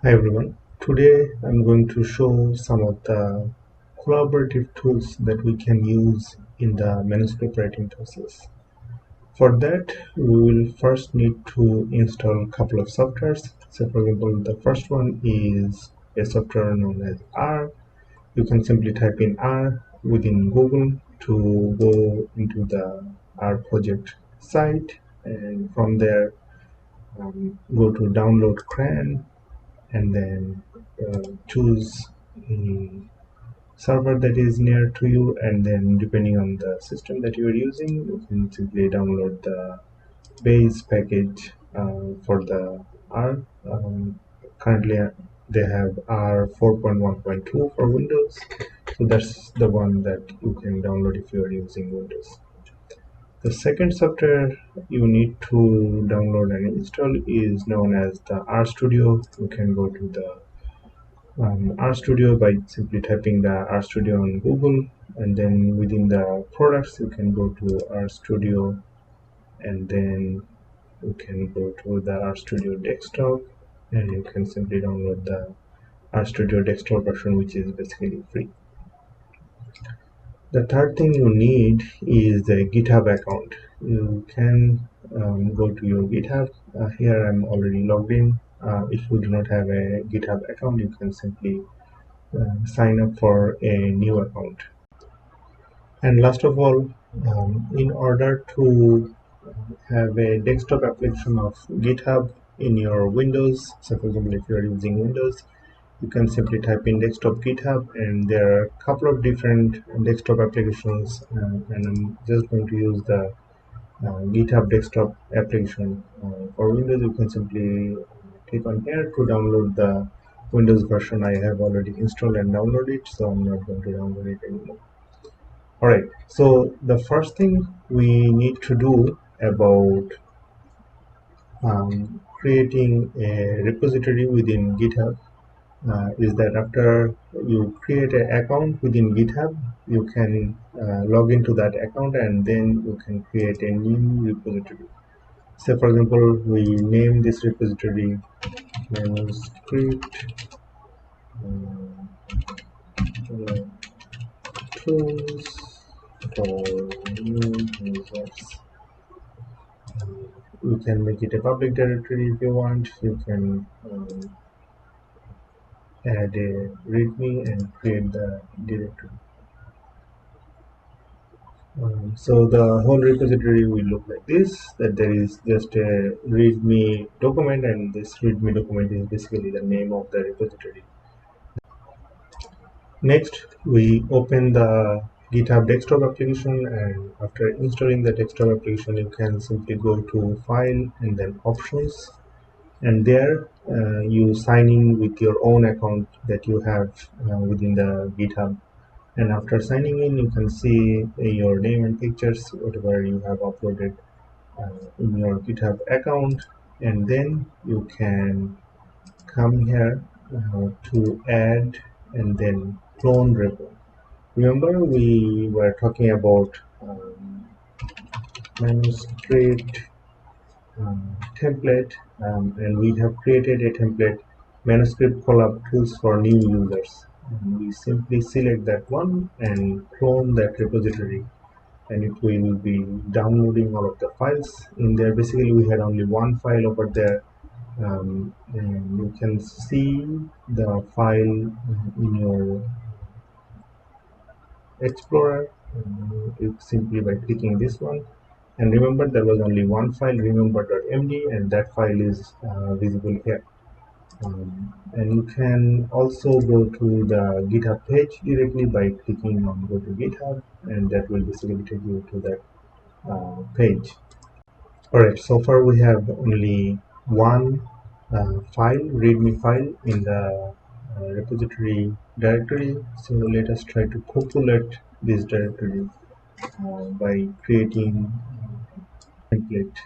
Hi everyone, today I'm going to show some of the collaborative tools that we can use in the manuscript writing process. For that, we will first need to install a couple of softwares. So for example, the first one is a software known as R. You can simply type in R within Google to go into the R project site, and from there go to download CRAN, and then choose a server that is near to you, and then depending on the system that you are using, you can simply download the base package for the R. Currently they have R 4.1.2 for Windows, so that's the one that you can download if you are using Windows. The second software you need to download and install is known as the RStudio. You can go to the RStudio by simply typing the RStudio on Google, and then within the products you can go to RStudio, and then you can go to the RStudio desktop, and you can simply download the RStudio desktop version, which is basically free. The third thing you need is the GitHub account. You can go to your GitHub. Here I'm already logged in. If you do not have a GitHub account, you can simply sign up for a new account. And last of all, in order to have a desktop application of GitHub in your Windows, so for example if you are using Windows, you can simply type in desktop GitHub, and there are a couple of different desktop applications, and I'm just going to use the GitHub desktop application. For Windows, you can simply click on here to download the Windows version. I have already installed and downloaded it, so I'm not going to download it anymore. Alright, so the first thing we need to do about creating a repository within GitHub is that after you create an account within GitHub, you can log into that account, and then you can create a new repository. Say for example, we name this repository Manuscript tools for new users. You can make it a public directory if you want. You can add a readme and create the directory. So the whole repository will look like this, that there is just a readme document, and this readme document is basically the name of the repository. Next, we open the GitHub desktop application, and after installing the desktop application, you can simply go to File and then Options, and there you sign in with your own account that you have within the GitHub. And after signing in, you can see your name and pictures, whatever you have uploaded in your GitHub account, and then you can come here to add and then clone repo. Remember, we were talking about Manuscript template, and we have created a template, Manuscript collab tools for new users. And we simply select that one and clone that repository, and it will be downloading all of the files in there. Basically, we had only one file over there, and you can see the file in your Explorer simply by clicking this one. And remember, there was only one file, remember.md, and that file is visible here. And you can also go to the GitHub page directly by clicking on go to GitHub, and that will basically take you to that page. Alright, so far we have only one file, readme file in the repository directory. So let us try to populate this directory by creating a template.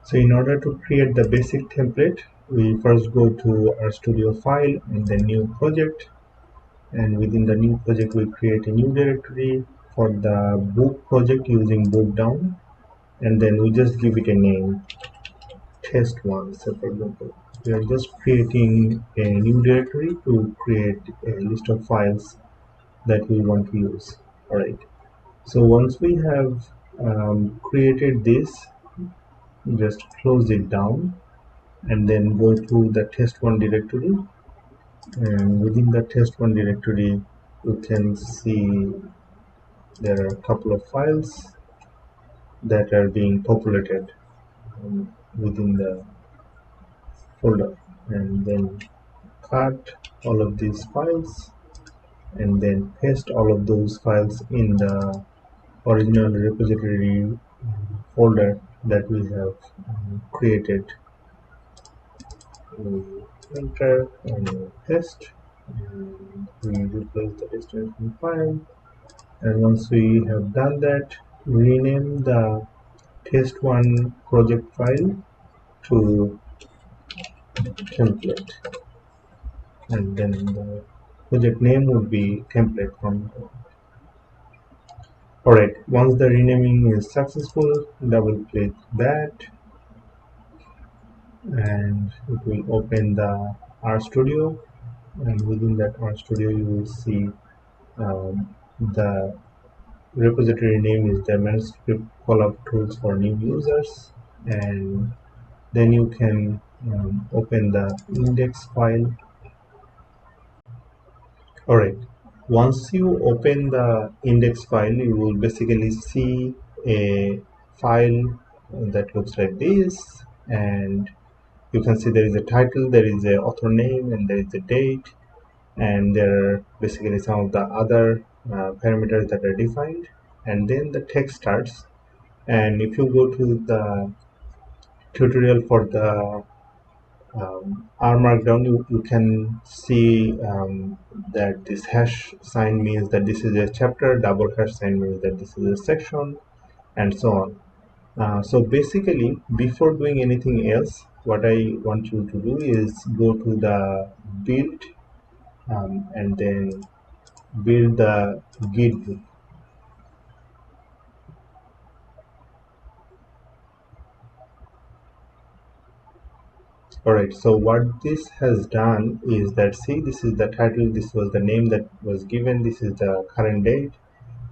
So in order to create the basic template, we first go to our studio file and then new project, and within the new project we create a new directory for the book project using Bookdown, and then we just give it a name. test1. So for example, we are just creating a new directory to create a list of files that we want to use. Alright, so once we have created this, just close it down and then go to the test1 directory, and within the test1 directory you can see there are a couple of files that are being populated within the folder, and then cut all of these files and then paste all of those files in the original repository folder that we have created. We enter and paste, and we replace the destination file, and once we have done that, rename the test1 project file to template, and then the project name would be template from. Alright, once the renaming is successful, double click that and it will open the RStudio, and within that RStudio you will see the repository name is the Manuscript Collab Tools for New Users, and then you can open the index file. Alright, once you open the index file, you will basically see a file that looks like this, and you can see there is a title, there is a author name, and there is a date, and there are basically some of the other parameters that are defined, and then the text starts. And if you go to the tutorial for the Rmarkdown, you can see that this hash sign means that this is a chapter, double hash sign means that this is a section, and so on. So basically, before doing anything else, what I want you to do is go to the build and then build the Github. Alright, so what this has done is that, see, this is the title, this was the name that was given, this is the current date,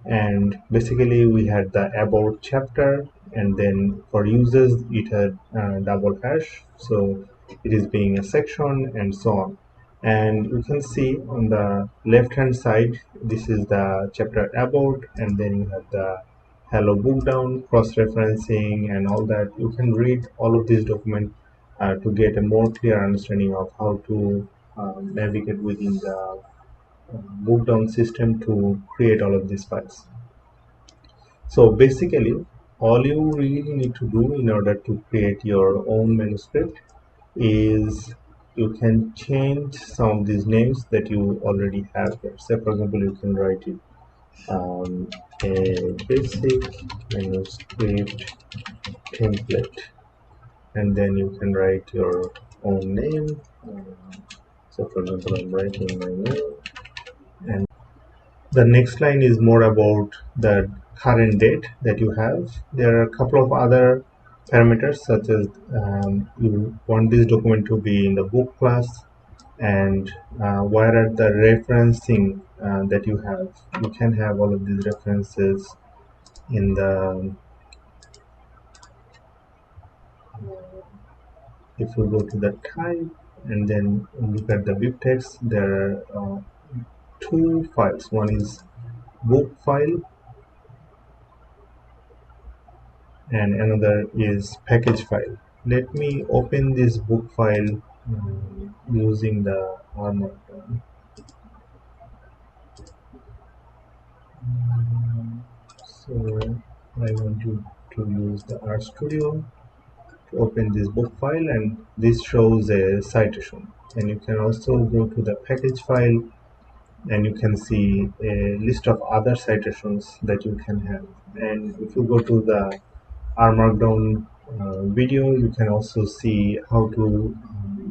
and basically we had the about chapter, and then for users it had double hash, so it is being a section, and so on. And you can see on the left hand side, this is the chapter about, and then you have the hello Bookdown, cross-referencing, and all that. You can read all of these documents to get a more clear understanding of how to navigate within the Bookdown system to create all of these files. So basically, all you really need to do in order to create your own manuscript is you can change some of these names that you already have here. Say, for example, you can write it a basic manuscript template, and then you can write your own name. So, for example, I'm writing my name, and the next line is more about the current date that you have. There are a couple of other parameters, such as you want this document to be in the book class, and where are the referencing that you have. You can have all of these references in the if you go to the type and then look at the bibtext, there are two files. One is book file and another is package file. Let me open this book file using the Rmarkdown. So I want you to use the RStudio to open this book file, and this shows a citation. And you can also go to the package file and you can see a list of other citations that you can have. And if you go to the Rmarkdown video, you can also see how to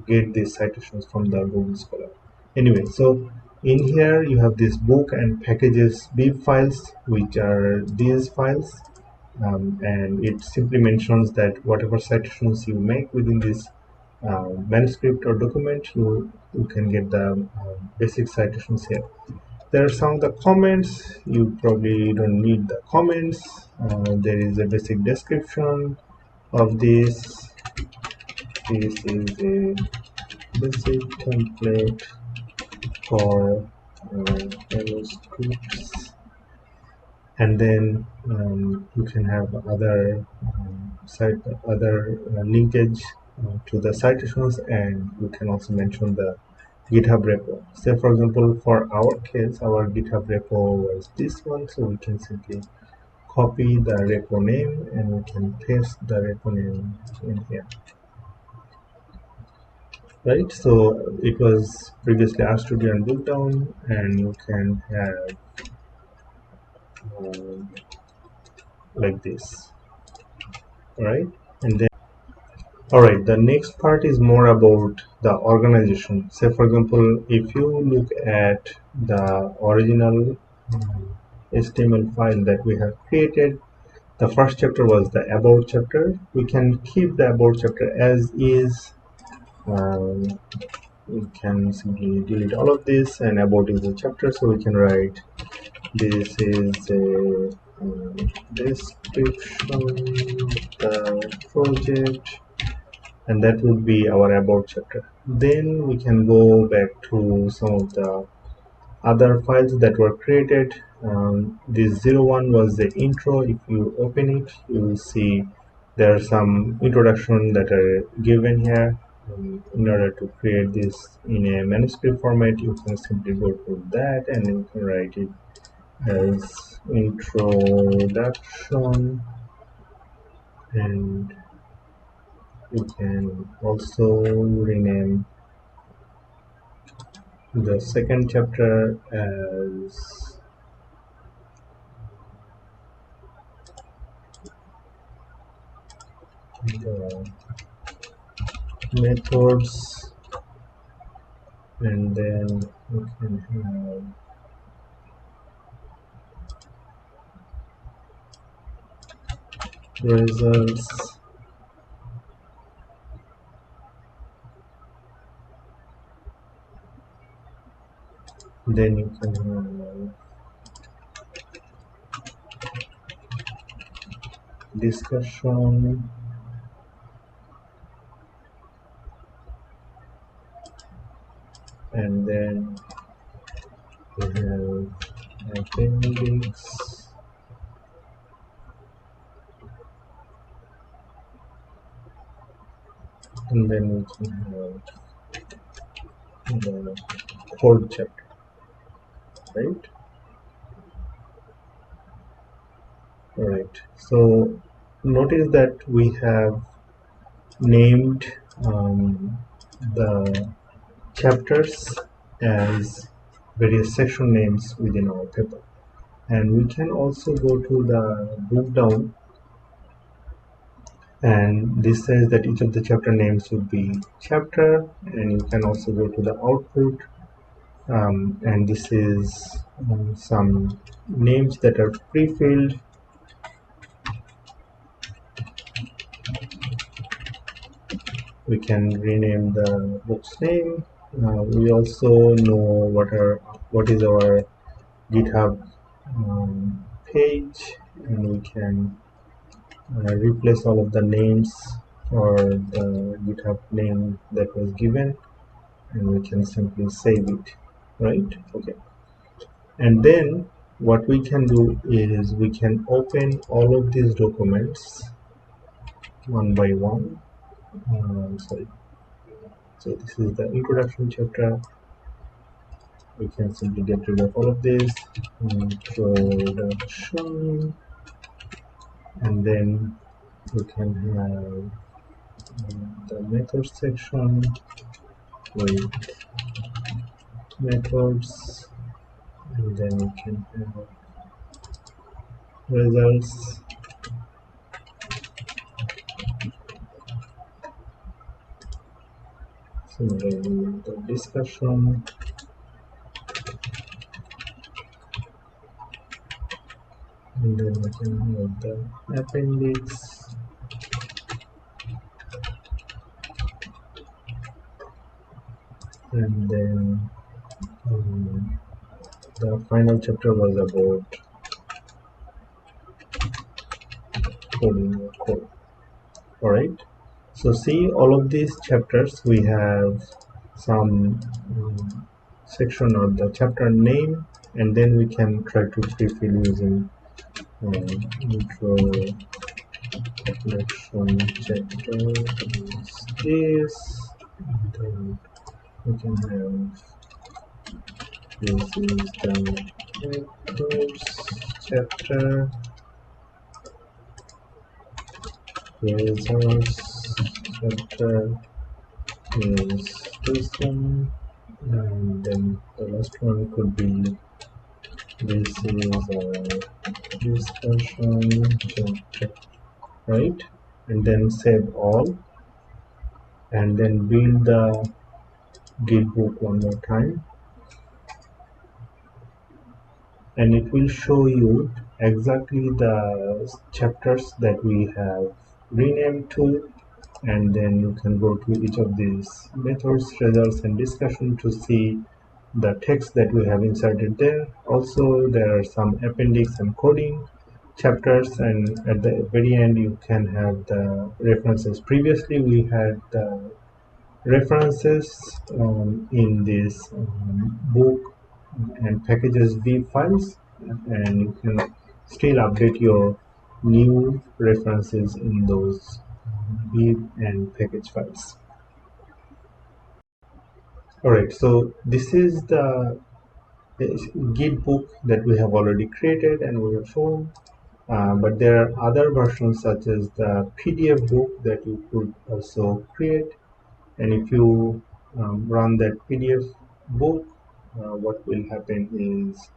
get these citations from the Google Scholar. Anyway, so in here you have this book and packages bib files, which are these files, and it simply mentions that whatever citations you make within this manuscript or document, you can get the basic citations here. There are some of the comments. You probably don't need the comments. There is a basic description of this. This is a basic template for manuscripts, and then you can have other linkage to the citations, and you can also mention the GitHub repo. Say for example, for our case, our GitHub repo was this one, so we can simply copy the repo name and we can paste the repo name in here. Right, so it was previously RStudio and Bookdown, and you can have like this, right? And then, all right, the next part is more about the organization. Say for example, if you look at the original HTML file that we have created, the first chapter was the about chapter. We can keep the about chapter as is. We can simply delete all of this, and about is the chapter, so we can write this is a description of the project, and that would be our about chapter. Then we can go back to some of the other files that were created. This 01 was the intro. If you open it, you will see there are some introduction that are given here. In order to create this in a manuscript format, you can simply go to that and you can write it as introduction, and you can also rename the second chapter as the methods, and then you can have results, then you can have discussion, and then we have appendix, and then we can have the code chapter, right? All right, so notice that we have named the chapters as various section names within our paper, and we can also go to the Bookdown, and this says that each of the chapter names would be chapter, and you can also go to the output, and this is some names that are pre-filled. We can rename the book's name. We also know what is our GitHub page, and we can replace all of the names or the GitHub name that was given, and we can simply save it, right? Okay, and then what we can do is we can open all of these documents one by one. Sorry, so this is the introduction chapter. We can simply get rid of all of this, introduction, and then we can have the method section with methods, and then we can have results, similarly the discussion, and then we can have the appendix, and then the final chapter was about coding or code. Alright, so see, all of these chapters we have some section of the chapter name, and then we can try to pre-fill using introduction chapter is this, and then we can have this is the methods chapter, results chapter is this one, and then the last one could be this is a discussion chapter, right? And then save all, and then build the Github one more time, and it will show you exactly the chapters that we have renamed to, and then you can go to each of these methods, results, and discussion to see the text that we have inserted there. Also, there are some appendix and coding chapters, and at the very end you can have the references. Previously we had the references in this book and packages v files, and you can still update your new references in those v and package files. Alright, so this is the Git book that we have already created and we have shown, but there are other versions such as the PDF book that you could also create. And if you run that PDF book, what will happen is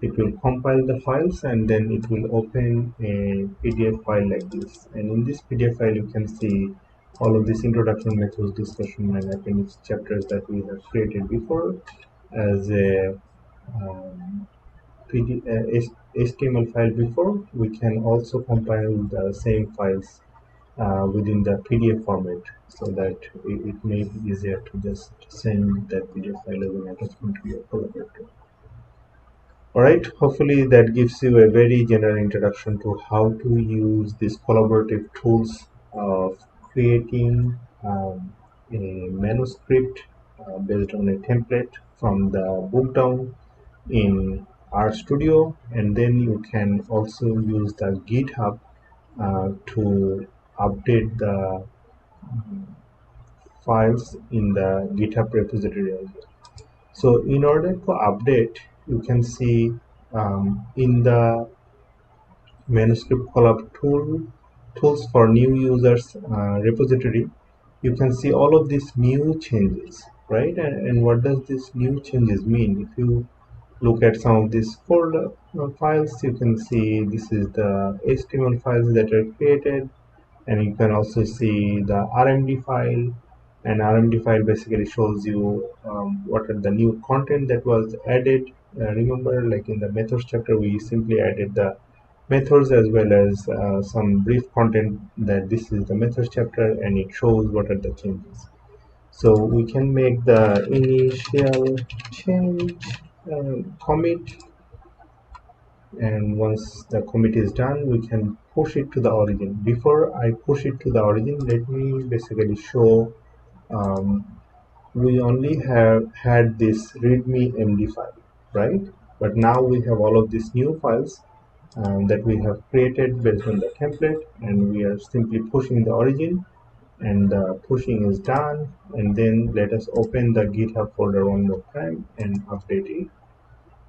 it will compile the files, and then it will open a PDF file like this. And in this PDF file you can see all of these introduction, methods, discussion, and appendix chapters that we have created before as a HTML file before. We can also compile the same files within the PDF format, so that it may be easier to just send that PDF file as an attachment to your collaborator. Alright, hopefully that gives you a very general introduction to how to use these collaborative tools of creating a manuscript based on a template from the Bookdown in RStudio, and then you can also use the GitHub to update the files in the GitHub repository as well. So in order to update, you can see in the Manuscript Collab tools for new users repository, you can see all of these new changes, right? And what does these new changes mean? If you look at some of these folder files, you can see this is the HTML files that are created, and you can also see the RMD file. And RMD file basically shows you what are the new content that was added. Remember, like in the methods chapter, we simply added the methods as well as some brief content that this is the methods chapter, and it shows what are the changes. So we can make the initial change commit, and once the commit is done, we can push it to the origin. Before I push it to the origin, let me basically show we only have had this readme md file, right? But now we have all of these new files that we have created based on the template, and we are simply pushing the origin, and the pushing is done. And then let us open the GitHub folder one more time and update it.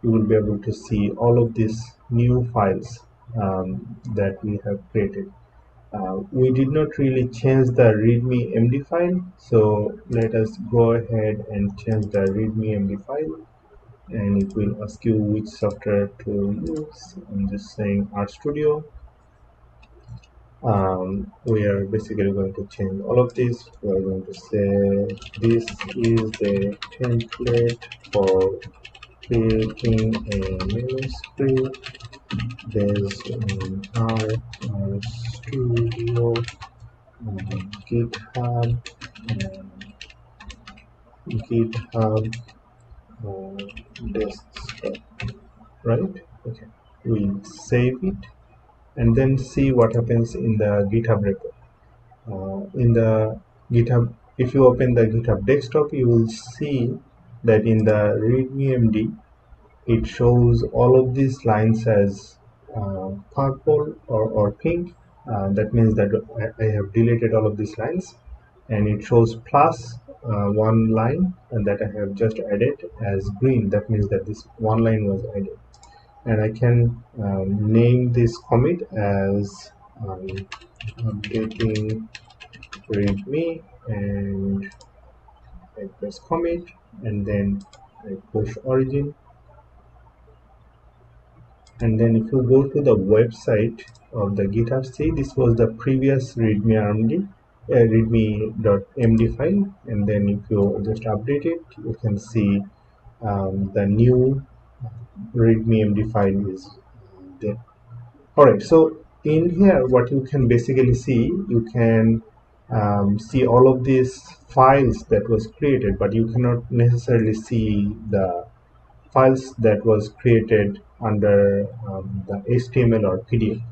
You will be able to see all of these new files that we have created. We did not really change the readme md file, so let us go ahead and change the readme md file, and it will ask you which software to use. I'm just saying RStudio. We are basically going to change all of this. We are going to say this is the template for creating a manuscript, based on RStudio, GitHub, GitHub desktop, right? Okay, we save it and then see what happens in the GitHub repo. In the GitHub, if you open the GitHub desktop, you will see that in the readme it shows all of these lines as purple or pink. That means that I have deleted all of these lines, and it shows plus one line and that I have just added as green. That means that this one line was added, and I can name this commit as updating readme, and I press commit, and then I push origin. And then if you go to the website of the GitHub, see, this was the previous readme.md file, and then if you just update it, you can see the new readme md file is there. Alright, so in here what you can basically see, you can see all of these files that was created, but you cannot necessarily see the files that was created under the HTML or PDF.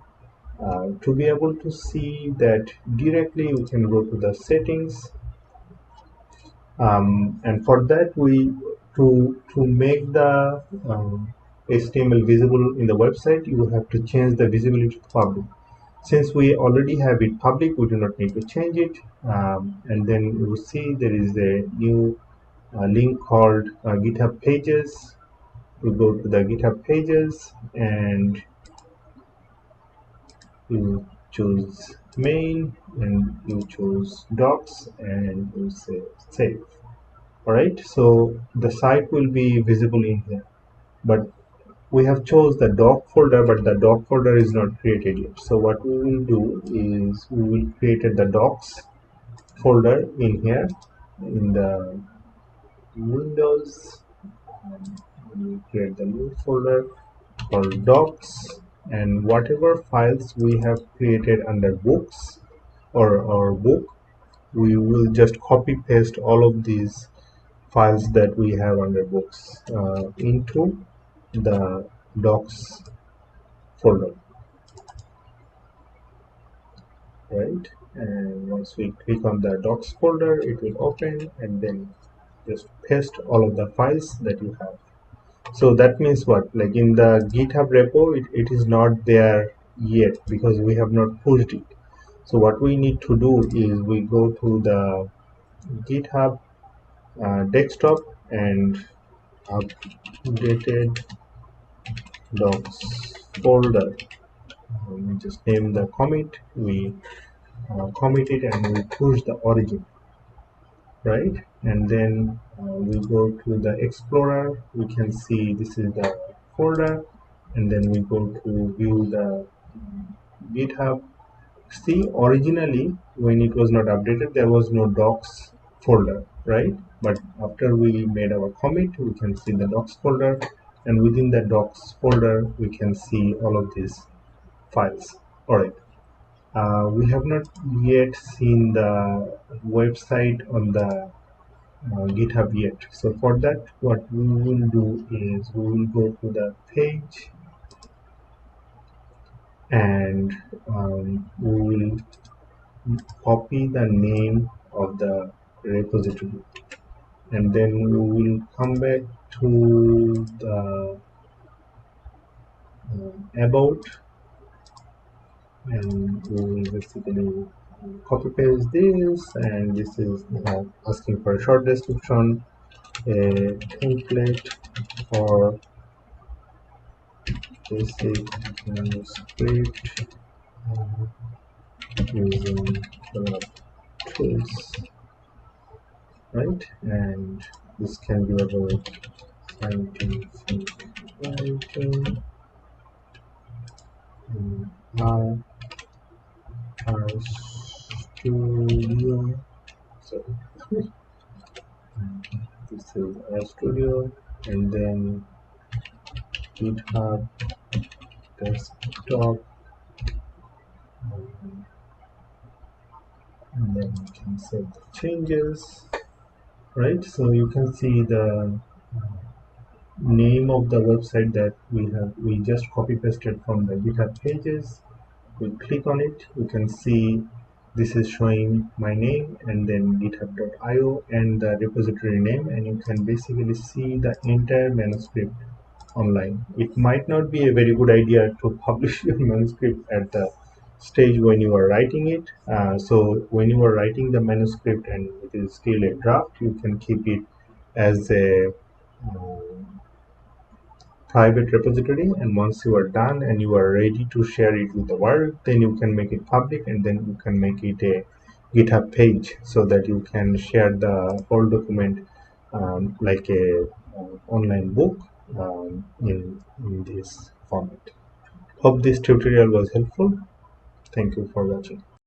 To be able to see that directly, we can go to the settings, and for that we to make the HTML visible in the website, you have to change the visibility to public. Since we already have it public, we do not need to change it. And then you will see there is a new link called GitHub Pages. You go to the GitHub Pages and you choose main, and you choose docs, and you say save. Alright, so the site will be visible in here, but we have chose the doc folder, but the doc folder is not created yet. So what we will do is we will create the docs folder in here in the Windows. We will create the new folder called docs, and whatever files we have created under books or book, we will just copy paste all of these files that we have under books into the docs folder, right? And once we click on the docs folder, it will open, and then just paste all of the files that you have. So that means what, like in the GitHub repo, it is not there yet because we have not pushed it. So what we need to do is we go to the GitHub desktop and updated docs folder. We just name the commit, we commit it, and we push the origin, right? And then we go to the Explorer. We can see this is the folder, and then we go to view the GitHub. See, originally when it was not updated, there was no docs folder, right? But after we made our commit, we can see the docs folder, and within the docs folder we can see all of these files. All right, we have not yet seen the website on the GitHub yet. So for that, what we will do is we will go to the page, and we will copy the name of the repository, and then we will come back to the about, and we will basically copy paste this, and this is asking for a short description, a template for basic manuscript using the tools, right? And this can be about scientific writing, RStudio. So this is RStudio, and then GitHub desktop, and then you can save the changes, right? So you can see the name of the website that we just copy pasted from the GitHub pages. We click on it, you can see this is showing my name and then github.io and the repository name, and you can basically see the entire manuscript online. It might not be a very good idea to publish your manuscript at the stage when you are writing it. So when you are writing the manuscript and it is still a draft, you can keep it as a private repository, and once you are done and you are ready to share it with the world, then you can make it public, and then you can make it a GitHub page so that you can share the whole document like a online book in this format. Hope this tutorial was helpful. Thank you for watching.